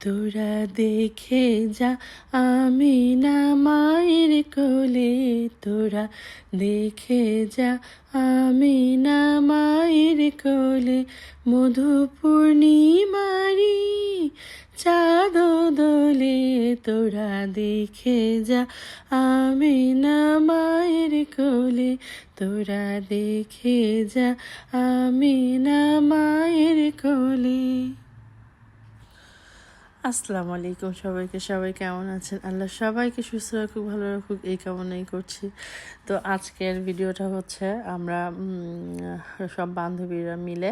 তোরা দেখে যা আমিনা মায়ের কোলে, তোরা দেখে যা আমিনা মায়ের কোলে, মধু পূর্ণিমারি চাঁদ দোলে। তোরা দেখে যা আমিনা মায়ের কোলে, তোরা দেখে যা আমিনা মায়ের কোলে। আসসালামু আলাইকুম সবাইকে। সবাই কেমন আছেন? আল্লাহ সবাইকে সুস্থ রাখুক, ভালো রাখুক, এই কামনাই করছি। তো আজকের ভিডিওটা হচ্ছে আমরা সব বান্ধবীরা মিলে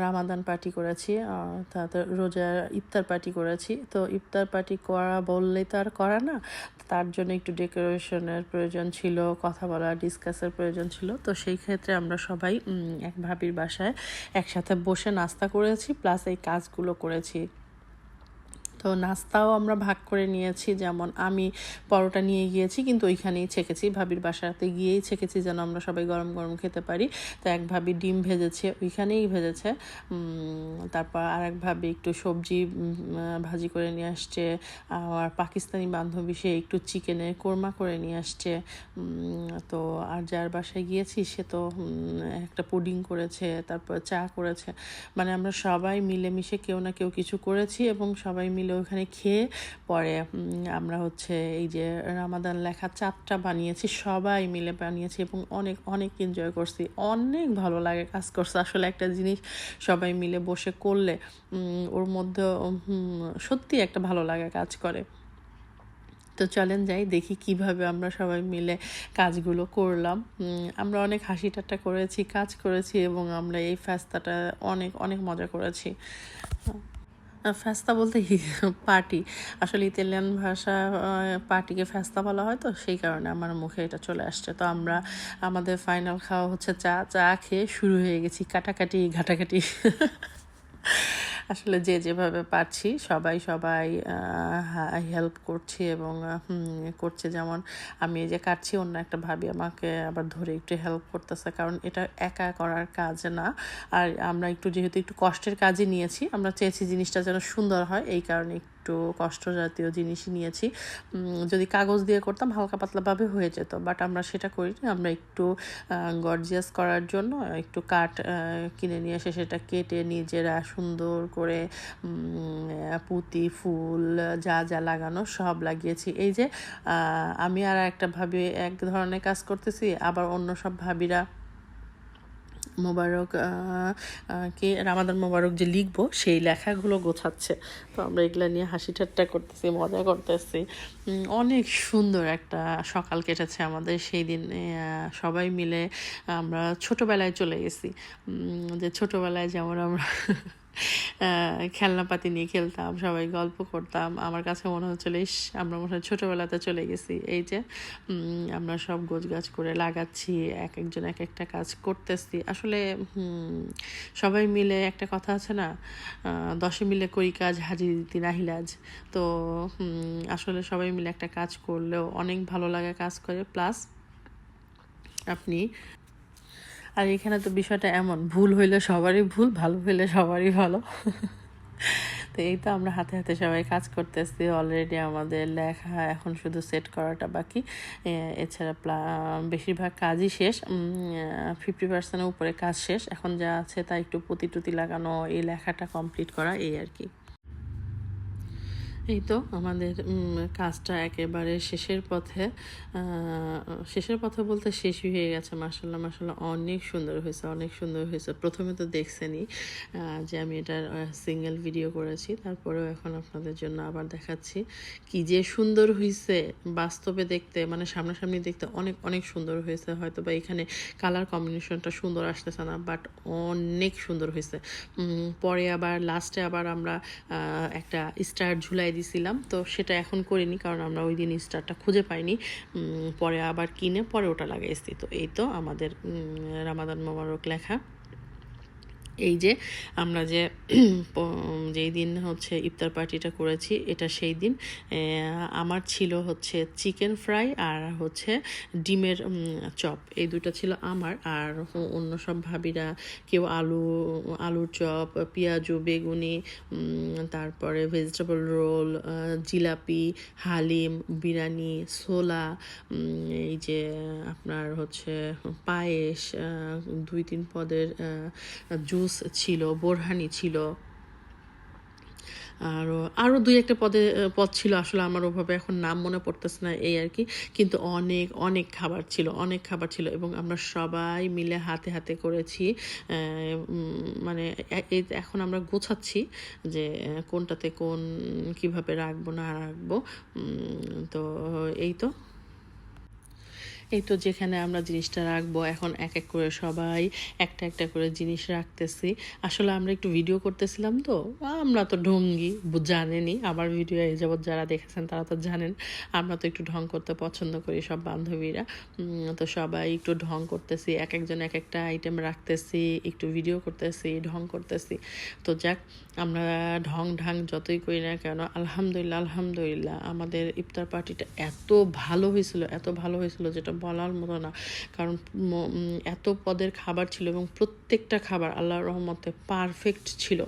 রামাদান পার্টি করেছি, তাতে রোজার ইফতার পার্টি করেছি। তো ইফতার পার্টি করা বললেই তো আর করা না, তার জন্য একটু ডেকোরেশনের প্রয়োজন ছিল, কথা বলা, ডিসকাসের প্রয়োজন ছিল। তো সেই ক্ষেত্রে আমরা সবাই এক ভাবির বাসায় একসাথে বসে নাস্তা করেছি, প্লাস এই কাজগুলো করেছি। তো নাস্তাও আমরা ভাগ করে নিয়েছি, যেমন আমি পরোটা নিয়ে গিয়েছি, কিন্তু ওইখানেই ছেঁকেছি, ভাবির বাসাতে গিয়েই ছেঁকেছি যেন আমরা সবাই গরম গরম খেতে পারি। তো এক ভাবি ডিম ভেজেছে, ওইখানেই ভেজেছে। তারপর আর এক ভাবি একটু সবজি ভাজি করে নিয়ে আসছে। আর পাকিস্তানি বান্ধবী সে একটু চিকেনের কোরমা করে নিয়ে আসছে। তো আর যার বাসায় গিয়েছি সে তো একটা পুডিং করেছে, তারপর চা করেছে। মানে আমরা সবাই মিলেমিশে কেউ না কেউ কিছু করেছি, এবং সবাই মিলে ওখানে খেয়ে পরে আমরা হচ্ছে এই যে রামাদান লেখা চাঁদটা বানিয়েছি, সবাই মিলে বানিয়েছি এবং অনেক অনেক এনজয় করছি। অনেক ভালো লাগে কাজ করছে। আসলে একটা জিনিস সবাই মিলে বসে করলে ওর মধ্যে সত্যি একটা ভালো লাগে কাজ করে। তো চলেন যাই দেখি কিভাবে আমরা সবাই মিলে কাজগুলো করলাম। আমরা অনেক হাসি ঠাট্টা করেছি, কাজ করেছি, এবং আমরা এই ফেস্তাটা অনেক অনেক মজা করেছি। ফেস্তা বলতে পার্টি, আসলে ইতালিয়ান ভাষা পার্টিকে ফেস্তা বলা হয়, তো সেই কারণে আমার মুখে এটা চলে আসছে। তো আমরা আমাদের ফাইনাল খাওয়া হচ্ছে চা। চা খেয়ে শুরু হয়ে গেছি কাটাকাটি ঘাটাঘাটি। আসলে যে যেভাবে পারছি সবাই সবাই হেল্প করছি এবং করছে। যেমন আমি এই যে কাটছি, অন্য একটা ভাবি আমাকে আবার ধরে একটু হেল্প করতেছে, কারণ এটা একা করার কাজ না। আর আমরা যেহেতু একটু কষ্টের কাজই নিয়েছি, আমরা চেয়েছি জিনিসটা যেন সুন্দর হয়, এই কারণে একটু কষ্ট জাতীয় জিনিসই নিয়েছি। যদি কাগজ দিয়ে করতাম হালকা পাতলাভাবে হয়ে যেত, বাট আমরা সেটা করিনি। আমরা একটু গর্জিয়াস করার জন্য একটু কাঠ কিনে নিয়ে এসে সেটা কেটে নিজেরা সুন্দর করে পুঁতি ফুল যা যা লাগানো সব লাগিয়েছি। এই যে আমি আর একটা ভাবি এক ধরনের কাজ করতেছি, আবার অন্য সব ভাবিরা মোবারক কে রামাদান মোবারক যে লিখবো সেই লেখাগুলো গোছাচ্ছে। তো আমরা এগুলো নিয়ে হাসি ঠাট্টা করতেছি, মজা করতেছি। অনেক সুন্দর একটা সকাল কেটেছে আমাদের সেই দিন। সবাই মিলে আমরা ছোটোবেলায় চলে গেছি, যে ছোটোবেলায় যেমন আমরা খেলনাপাতি নিয়ে খেলতাম, সবাই গল্প করতাম। আমার কাছে মনে হচ্ছিল আমরা মনে হয় ছোটোবেলাতে চলে গেছি। এই যে আমরা সব গোছগাছ করে লাগাচ্ছি, এক একজন এক একটা কাজ করতেছি। আসলে সবাই মিলে একটা কথা আছে না, 10 মিলে করি কাজ, হাজি দিতি নাহিলাজ। তো আসলে সবাই মিলে একটা কাজ করলেও অনেক ভালো লাগে কাজ করে। প্লাস আপনি আর এখানে তো বিষয়টা এমন, ভুল হইলে সবারই ভুল, ভালো হইলে সবারই ভালো। তো এই তো আমরা হাতে হাতে সবাই কাজ করতেছি। অলরেডি আমাদের লেখা এখন শুধু সেট করাটা বাকি, এছাড়া বেশিরভাগ কাজই শেষ। 50%-এর উপরে কাজ শেষ। এখন যা আছে তা একটু পুঁতি টুতি লাগানো, এই লেখাটা কমপ্লিট করা, এই আর কি। এই তো আমাদের কাজটা একেবারে শেষের পথে। শেষের পথে বলতে শেষই হয়ে গেছে। মাশাল্লাহ মাশাল্লাহ, অনেক সুন্দর হয়েছে, অনেক সুন্দর হয়েছে। প্রথমে তো দেখছেনই যে আমি এটার সিঙ্গেল ভিডিও করেছি, তারপরেও এখন আপনাদের জন্য আবার দেখাচ্ছি কি যে সুন্দর হয়েছে। বাস্তবে দেখতে, মানে সামনাসামনি দেখতে অনেক অনেক সুন্দর হয়েছে। হয়তো বা এখানে কালার কম্বিনেশনটা সুন্দর আসতেছে না, বাট অনেক সুন্দর হয়েছে। পরে আবার লাস্টে আবার আমরা একটা স্টার ঝুলাই দিছিলাম, তো সেটা এখন করিনি, কারণ আমরা ওই দিন স্টারটা খুঁজে পাইনি। পরে আবার কিনে পরে ওটা লাগাইছি। তো এই তো আমাদের রামাদান মোবারক লেখা এই যে আমরা যে যেই দিন হচ্ছে ইফতার পার্টিটা করেছি এটা সেই দিন আমার ছিল হচ্ছে চিকেন ফ্রাই আর হচ্ছে ডিমের চপ, এই দুটো ছিল আমার। আর অন্য সব ভাবিরা কেউ আলুর চপ, পেঁয়াজু, বেগুনি, তারপরে ভেজিটেবল রোল, জিলাপি, হালিম, বিরিয়ানি, ছোলা, এই যে আপনার হচ্ছে পায়েস, 2-3 পদের জুস ছিল, বোরহানি ছিল, আরও 2-1 পদ ছিল, আসলে আমার ওভাবে এখন নাম মনে পড়তেছে না, এই আর কি। কিন্তু অনেক অনেক খাবার ছিল, অনেক খাবার ছিল, এবং আমরা সবাই মিলে হাতে হাতে করেছি। মানে এখন আমরা গোছাচ্ছি যে কোনটাতে কিভাবে রাখবো না রাখবো। তো এই তো যেখানে আমরা জিনিসটা রাখবো, এখন এক এক করে সবাই একটা একটা করে জিনিস রাখতেছি। আসলে আমরা একটু ভিডিও করতেছিলাম, তো আমরা তো ঢঙ্গি, জানেনই, আমার ভিডিও এই যাবৎ যারা দেখেছেন তারা তো জানেন আমরা তো একটু ঢং করতে পছন্দ করি সব বান্ধবীরা। তো সবাই একটু ঢং করতেছি, এক একজন এক একটা আইটেম রাখতেছি, একটু ভিডিও করতেছি, ঢং করতেছি। তো যাক, আমরা ঢং ঢাং যতই করি না কেন, আলহামদুলিল্লাহ আমাদের ইফতার পার্টিটা এত ভালো হয়েছিল যেটা বলার মতো না। কারণ এত পদের খাবার ছিল এবং প্রত্যেকটা খাবার আল্লাহর রহমতে পারফেক্ট ছিল,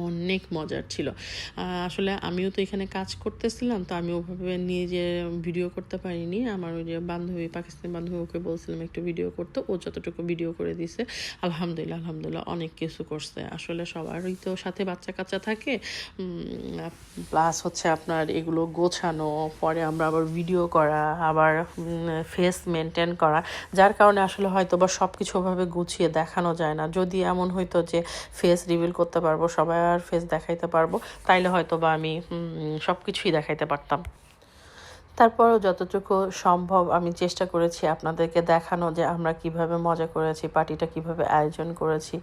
অনেক মজার ছিল। আসলে আমিও তো এখানে কাজ করতেছিলাম, তো আমি ওভাবে নিজে ভিডিও করতে পারিনি। আমার ওই যে পাকিস্তানি বান্ধবী, ওকে বলছিলাম একটু ভিডিও করতে, ও যতটুকু ভিডিও করে দিছে। আলহামদুলিল্লাহ অনেক কিছু করছে। আসলে সবারই তো সাথে বাচ্চা কাচ্চা থাকে, প্লাস হচ্ছে আপনার এগুলো গোছানো, পরে আমরা আবার ভিডিও করা, আবার ফেস মেনটেন করা, যার কারণে আসলে হয়তো বা সব কিছু ওভাবে গুছিয়ে দেখানো যায় না। যদি এমন হইতো যে ফেস রিভিল করতে পারবো, সবাই আর ফেস দেখাইতে পারবো, তাইলে হয়তো বা আমি সব কিছুই দেখাইতে পারতাম। তারপরও যতটুকু সম্ভব আমি চেষ্টা করেছি আপনাদেরকে দেখানো যে আমরা কিভাবে মজা করেছি, পার্টিটা কিভাবে আয়োজন করেছি।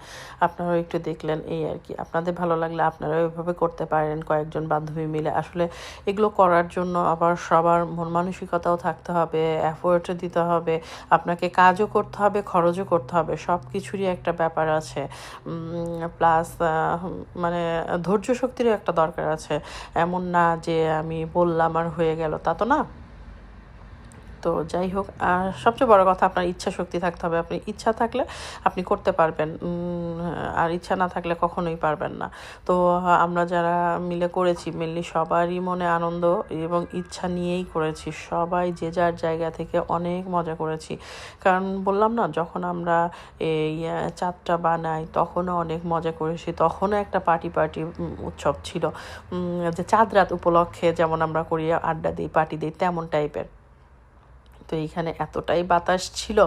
আপনারাও একটু দেখলেন, এই আর কি। আপনাদের ভালো লাগলে আপনারাও এভাবে করতে পারেন কয়েকজন বান্ধবী মিলে। আসলে এগুলো করার জন্য আবার সবার মন মানসিকতাও থাকতে হবে, এফোর্টও দিতে হবে, আপনাকে কাজও করতে হবে, খরচও করতে হবে, সব কিছুরই একটা ব্যাপার আছে। প্লাস মানে ধৈর্য শক্তিরও একটা দরকার আছে। এমন না যে আমি বললাম আর হয়ে গেল, তা তো না। তো যাই হোক, আর সবচেয়ে বড় কথা আপনার ইচ্ছা শক্তি থাকতে হবে। আপনি ইচ্ছা থাকলে আপনি করতে পারবেন, আর ইচ্ছা না থাকলে কখনোই পারবেন না। তো আমরা যারা মিলে করেছি, মেনলি সবারই মনে আনন্দ এবং ইচ্ছা নিয়েই করেছি। সবাই যে যার জায়গা থেকে অনেক মজা করেছি। কারণ বললাম না, যখন আমরা এই চাঁদটা বানাই তখনও অনেক মজা করেছি, তখনও একটা পার্টি উৎসব ছিল, যে চাঁদ রাত উপলক্ষে যেমন আমরা করি, আড্ডা দিই, পার্টি দিই, তেমন টাইপের। তো এইখানে এতটাই বাতাস ছিল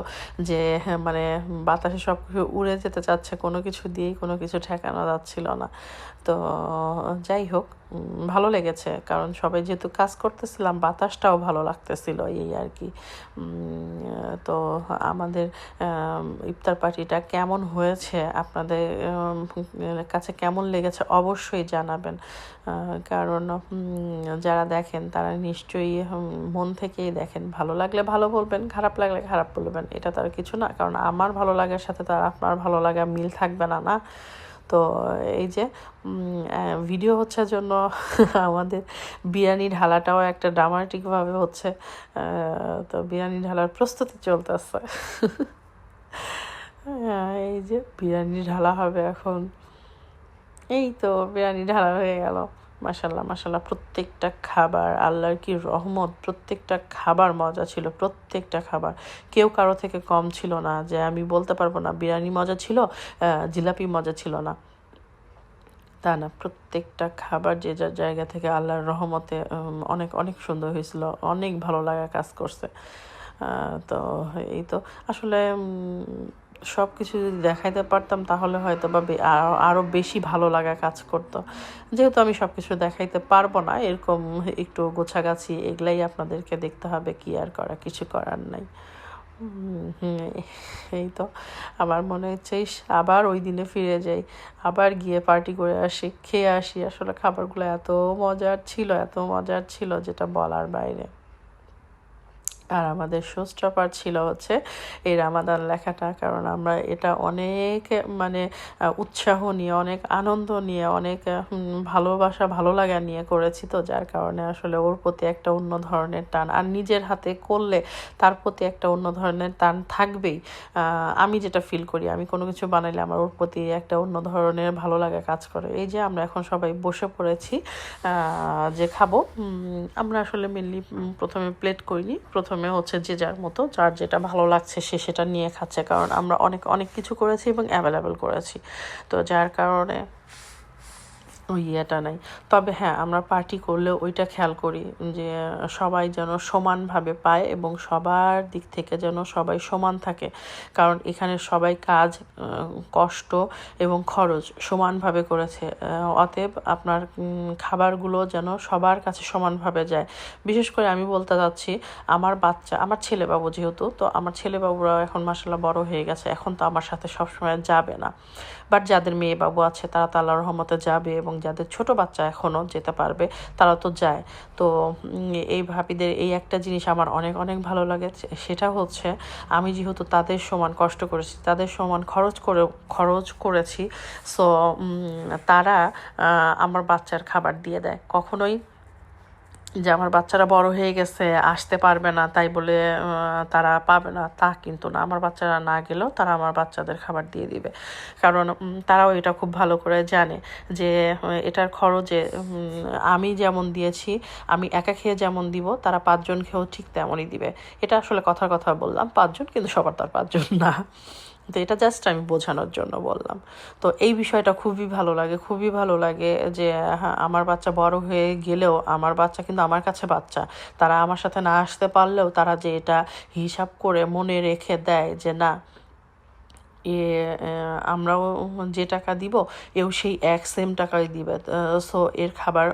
যে মানে বাতাসে সব কিছু উড়ে যেতে চাচ্ছে, কোনো কিছু দিয়েই কোনো কিছু ঠেকানো যাচ্ছিল না। তো যাই হোক, ভালো লেগেছে, কারণ সবাই যেহেতু কাজ করতেছিলাম, বাতাসটাও ভালো লাগতেছিল, এই আর কি। তো আমাদের ইফতার পার্টিটা কেমন হয়েছে, আপনাদের কাছে কেমন লেগেছে অবশ্যই জানাবেন। কারণ যারা দেখেন তারা নিশ্চয়ই মন থেকেই দেখেন। ভালো লাগলে ভালো বলবেন, খারাপ লাগলে খারাপ বলবেন, এটা তার কিছু না। কারণ আমার ভালো লাগার সাথে তার আপনার ভালো লাগা মিল থাকবে না, না? তো এই যে ভিডিও হচ্ছে জন্য আমাদের বিরিয়ানি ঢালাটাও একটা ড্রামাটিকভাবে হচ্ছে। তো বিরিয়ানি ঢালার প্রস্তুতি চলতেছে। এই যে বিরিয়ানি ঢালা হবে এখন। এই তো বিরিয়ানি ঢালা হয়ে গেল। মাশাল্লাহ প্রত্যেকটা খাবার আল্লাহর কি রহমত, প্রত্যেকটা খাবার মজা ছিল, প্রত্যেকটা খাবার কেউ কারো থেকে কম ছিল না যে আমি বলতে পারবো না বিরিয়ানি মজা ছিল, জিলাপি মজা ছিল না, তা না। প্রত্যেকটা খাবার যে যার জায়গা থেকে আল্লাহর রহমতে অনেক অনেক সুন্দর হয়েছিল, অনেক ভালো লাগা কাজ করছে। তো এই তো আসলে সব কিছু যদি দেখাইতে পারতাম তাহলে হয়তো বা আরও বেশি ভালো লাগা কাজ করতো। যেহেতু আমি সব কিছু দেখাইতে পারবো না, এরকম একটু গোছাগাছি এগুলাই আপনাদেরকে দেখতে হবে, কি আর করা, কিছু করার নাই। এই তো আমার মনে হচ্ছে আবার ওই দিনে ফিরে যাই, আবার গিয়ে পার্টি করে আসি, খেয়ে আসি। আসলে খাবারগুলো এত মজার ছিল যেটা বলার বাইরে। আর আমাদের শো স্টপার ছিল হচ্ছে এই রামাদান লেখাটা, কারণ আমরা এটা অনেক মানে উৎসাহ নিয়ে, অনেক আনন্দ নিয়ে, অনেক ভালোবাসা ভালো লাগা নিয়ে করেছি, তো যার কারণে আসলে ওর প্রতি একটা অন্য ধরনের টান, আর নিজের হাতে করলে তার প্রতি একটা অন্য ধরনের টান থাকবেই। আমি যেটা ফিল করি, আমি কোনো কিছু বানাইলে আমার ওর প্রতি একটা অন্য ধরনের ভালো লাগা কাজ করে। এই যে আমরা এখন সবাই বসে পড়েছি যে খাবো। আমরা আসলে মেনলি প্রথমে প্লেট করিনি, প্রথমে হচ্ছে যে যার মতো যার যেটা ভালো লাগছে সে সেটা নিয়ে খাচ্ছে, কারণ আমরা অনেক অনেক কিছু করেছি এবং অ্যাভেলেবেল করেছি, তো যার কারণে ওই ইয়েটা নাই। তবে হ্যাঁ, আমরা পার্টি করলে ওইটা খেয়াল করি যে সবাই যেন সমানভাবে পায় এবং সবার দিক থেকে যেন সবাই সমান থাকে, কারণ এখানে সবাই কাজ, কষ্ট এবং খরচ সমানভাবে করেছে। অতএব আপনার খাবারগুলো যেন সবার কাছে সমানভাবে যায়। বিশেষ করে আমি বলতে চাচ্ছি, আমার বাচ্চা, আমার ছেলেবাবু যেহেতু, তো আমার ছেলেবাবুরা এখন মাসাল্লাহ বড় হয়ে গেছে, এখন তো আমার সাথে সবসময় যাবে না, বাট যাদের মেয়ে বাবু আছে তারা তো আল্লাহর রহমতে যাবে, এবং যাদের ছোট বাচ্চা এখনও যেতে পারবে তারা তো যায়। তো এই ভাবিদের এই একটা জিনিস আমার অনেক অনেক ভালো লাগে, সেটা হচ্ছে আমি যেহেতু তাদের সমান কষ্ট করেছি, তাদের সমান খরচ করেছি, সো তারা আমার বাচ্চার খাবার দিয়ে দেয়। কখনোই যে আমার বাচ্চারা বড় হয়ে গেছে আসতে পারবে না তাই বলে তারা পাবে না, তা কিন্তু না। আমার বাচ্চারা না গেলেও তারা আমার বাচ্চাদের খাবার দিয়ে দিবে, কারণ তারাও এটা খুব ভালো করে জানে যে এটার খরচে আমি যেমন দিয়েছি, আমি একা খেয়ে যেমন দিব, তারা 5 জন খেয়েও ঠিক তেমনই দিবে। এটা আসলে কথার কথা বললাম 5 জন, কিন্তু সবার তার 5 জন না, তো এটা জাস্ট আমি বোঝানোর জন্য বললাম। তো এই বিষয়টা খুবই ভালো লাগে, খুবই ভালো লাগে যে হ্যাঁ, আমার বাচ্চা বড় হয়ে গেলেও আমার বাচ্চা কিন্তু আমার কাছে বাচ্চা, তারা আমার সাথে না আসতে পারলেও তারা যে এটা হিসাব করে মনে রেখে দেয় যে না, এ আমরাও যে টাকা দিব এও সেই এক সেম টাকাই দিবে, সো এর খাবার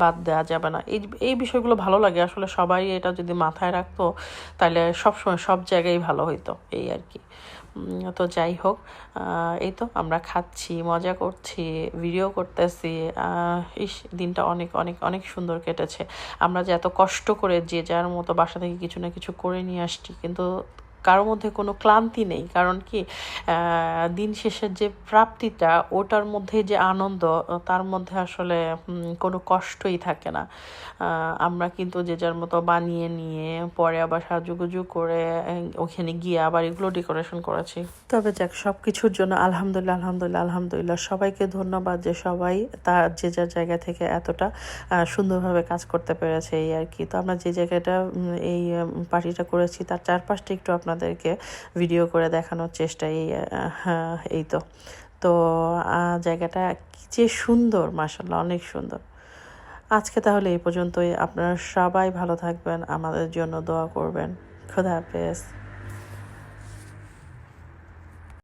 বাদ দেওয়া যাবে না। এই বিষয়গুলো ভালো লাগে আসলে। সবাই এটা যদি মাথায় রাখতো তাহলে সবসময় সব জায়গায় ভালো হইতো, এই আর কি। তো যাই হোক, এই তো আমরা খাচ্ছি, মজা করছি, ভিডিও করতেছি। দিনটা অনেক অনেক অনেক সুন্দর কেটেছে। আমরা যে এত কষ্ট করে যে যার মতো বাসা থেকে কিছু না কিছু করে নিয়ে আসছি, কিন্তু কারোর মধ্যে কোনো ক্লান্তি নেই, কারণ কি দিন শেষের যে প্রাপ্তিটা, ওটার মধ্যে যে আনন্দ, তার মধ্যে আসলে কোনো কষ্টই থাকে না। আমরা কিন্তু যে যার মতো বানিয়ে নিয়ে পরে আবার সাজুগুজু করে ওখানে গিয়ে আবার এগুলো ডেকোরেশন করেছি। তবে যাক, সব কিছুর জন্য আলহামদুলিল্লাহ আলহামদুলিল্লাহ আলহামদুলিল্লাহ, সবাইকে ধন্যবাদ যে সবাই তার যে যার জায়গা থেকে এতটা সুন্দরভাবে কাজ করতে পেরেছে, এই আর কি। তো আমরা যে জায়গাটা এই পার্টিটা করেছি তার চারপাশটা একটু আপনাদেরকে ভিডিও করে দেখানোর চেষ্টা, এই তো। তো জায়গাটা কি যে সুন্দর, মাশাআল্লাহ অনেক সুন্দর। আজকে তাহলে এই পর্যন্তই। আপনারা সবাই ভালো থাকবেন, আমাদের জন্য দোয়া করবেন। খোদা হাফেজ।